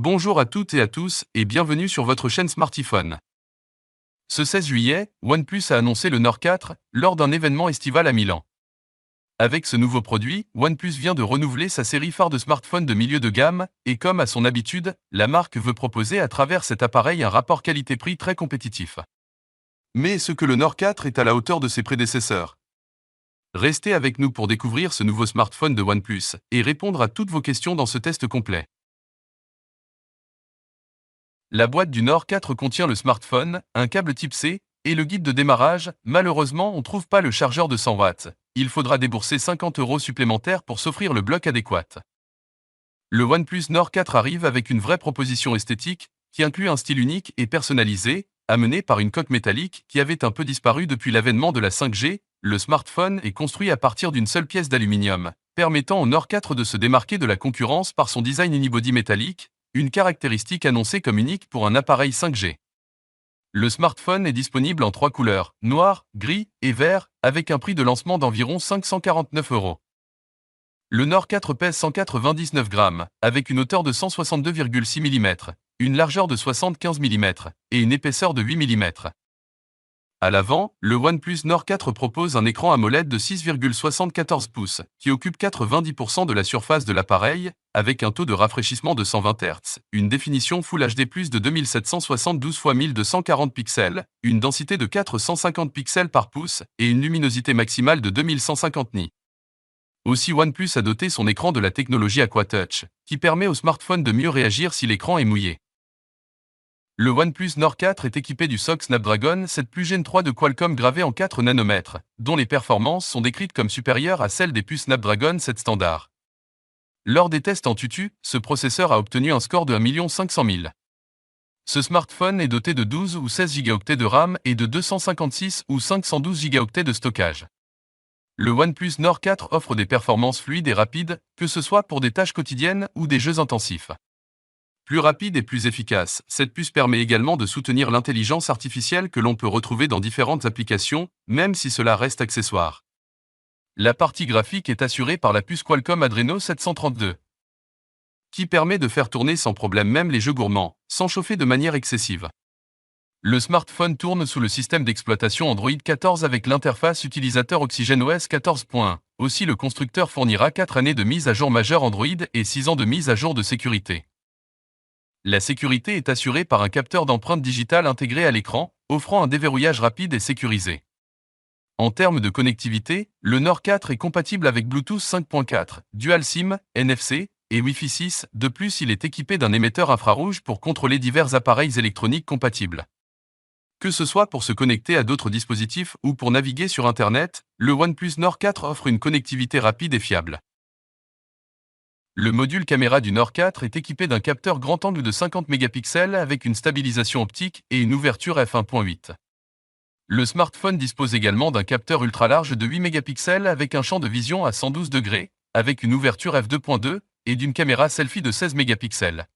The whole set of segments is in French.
Bonjour à toutes et à tous et bienvenue sur votre chaîne Smartiphone. Ce 16 juillet, OnePlus a annoncé le Nord 4 lors d'un événement estival à Milan. Avec ce nouveau produit, OnePlus vient de renouveler sa série phare de smartphones de milieu de gamme et comme à son habitude, la marque veut proposer à travers cet appareil un rapport qualité-prix très compétitif. Mais est-ce que le Nord 4 est à la hauteur de ses prédécesseurs? Restez avec nous pour découvrir ce nouveau smartphone de OnePlus et répondre à toutes vos questions dans ce test complet. La boîte du Nord 4 contient le smartphone, un câble type C et le guide de démarrage. Malheureusement, on ne trouve pas le chargeur de 100 watts. Il faudra débourser 50 € supplémentaires pour s'offrir le bloc adéquat. Le OnePlus Nord 4 arrive avec une vraie proposition esthétique qui inclut un style unique et personnalisé, amené par une coque métallique qui avait un peu disparu depuis l'avènement de la 5G. Le smartphone est construit à partir d'une seule pièce d'aluminium, permettant au Nord 4 de se démarquer de la concurrence par son design unibody métallique, une caractéristique annoncée comme unique pour un appareil 5G. Le smartphone est disponible en 3 couleurs, noir, gris et vert, avec un prix de lancement d'environ 549 €. Le Nord 4 pèse 199 grammes, avec une hauteur de 162,6 mm, une largeur de 75 mm et une épaisseur de 8 mm. À l'avant, le OnePlus Nord 4 propose un écran AMOLED de 6,74 pouces, qui occupe 90% de la surface de l'appareil, avec un taux de rafraîchissement de 120 Hz, une définition Full HD+ de 2772 x 1240 pixels, une densité de 450 pixels par pouce et une luminosité maximale de 2150 nits. Aussi OnePlus a doté son écran de la technologie AquaTouch, qui permet au smartphone de mieux réagir si l'écran est mouillé. Le OnePlus Nord 4 est équipé du SoC Snapdragon 7 Plus Gen 3 de Qualcomm gravé en 4 nanomètres, dont les performances sont décrites comme supérieures à celles des puces Snapdragon 7 standard. Lors des tests en tutu, ce processeur a obtenu un score de 1 500 000. Ce smartphone est doté de 12 ou 16 Go de RAM et de 256 ou 512 Go de stockage. Le OnePlus Nord 4 offre des performances fluides et rapides, que ce soit pour des tâches quotidiennes ou des jeux intensifs. Plus rapide et plus efficace, cette puce permet également de soutenir l'intelligence artificielle que l'on peut retrouver dans différentes applications, même si cela reste accessoire. La partie graphique est assurée par la puce Qualcomm Adreno 732, qui permet de faire tourner sans problème même les jeux gourmands, sans chauffer de manière excessive. Le smartphone tourne sous le système d'exploitation Android 14 avec l'interface utilisateur OxygenOS 14.1. Aussi le constructeur fournira 4 années de mise à jour majeure Android et 6 ans de mise à jour de sécurité. La sécurité est assurée par un capteur d'empreinte digitale intégré à l'écran, offrant un déverrouillage rapide et sécurisé. En termes de connectivité, le Nord 4 est compatible avec Bluetooth 5.4, Dual SIM, NFC et Wi-Fi 6. De plus, il est équipé d'un émetteur infrarouge pour contrôler divers appareils électroniques compatibles. Que ce soit pour se connecter à d'autres dispositifs ou pour naviguer sur Internet, le OnePlus Nord 4 offre une connectivité rapide et fiable. Le module caméra du Nord 4 est équipé d'un capteur grand angle de 50 mégapixels avec une stabilisation optique et une ouverture f1.8. Le smartphone dispose également d'un capteur ultra large de 8 mégapixels avec un champ de vision à 112 degrés, avec une ouverture f2.2 et d'une caméra selfie de 16 mégapixels.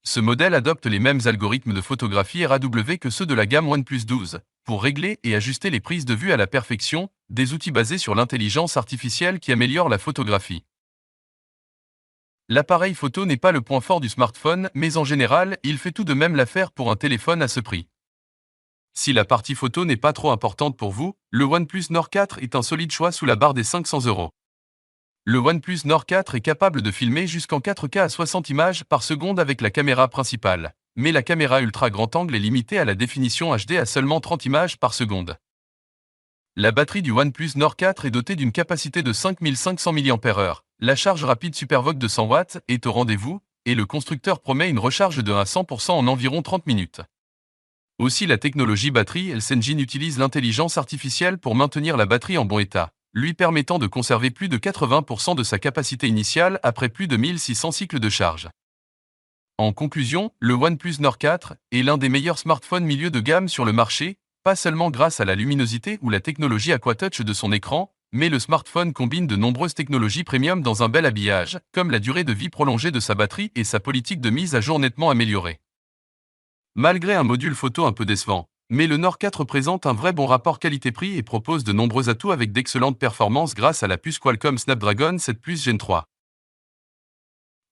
Ce modèle adopte les mêmes algorithmes de photographie RAW que ceux de la gamme OnePlus 12, pour régler et ajuster les prises de vue à la perfection, des outils basés sur l'intelligence artificielle qui améliorent la photographie. L'appareil photo n'est pas le point fort du smartphone, mais en général, il fait tout de même l'affaire pour un téléphone à ce prix. Si la partie photo n'est pas trop importante pour vous, le OnePlus Nord 4 est un solide choix sous la barre des 500 €. Le OnePlus Nord 4 est capable de filmer jusqu'en 4K à 60 images par seconde avec la caméra principale, mais la caméra ultra grand angle est limitée à la définition HD à seulement 30 images par seconde. La batterie du OnePlus Nord 4 est dotée d'une capacité de 5500 mAh. La charge rapide SuperVOOC de 100 watts est au rendez-vous, et le constructeur promet une recharge de 1 à 100% en environ 30 minutes. Aussi la technologie batterie Health Engine utilise l'intelligence artificielle pour maintenir la batterie en bon état, lui permettant de conserver plus de 80% de sa capacité initiale après plus de 1600 cycles de charge. En conclusion, le OnePlus Nord 4 est l'un des meilleurs smartphones milieu de gamme sur le marché, pas seulement grâce à la luminosité ou la technologie AquaTouch de son écran, mais le smartphone combine de nombreuses technologies premium dans un bel habillage, comme la durée de vie prolongée de sa batterie et sa politique de mise à jour nettement améliorée. Malgré un module photo un peu décevant, mais le Nord 4 présente un vrai bon rapport qualité-prix et propose de nombreux atouts avec d'excellentes performances grâce à la puce Qualcomm Snapdragon 7 Plus Gen 3.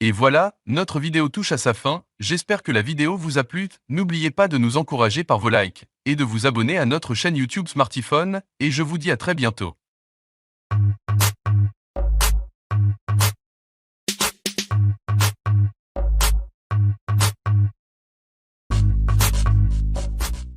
Et voilà, notre vidéo touche à sa fin, j'espère que la vidéo vous a plu, n'oubliez pas de nous encourager par vos likes, et de vous abonner à notre chaîne YouTube Smartiphone, et je vous dis à très bientôt.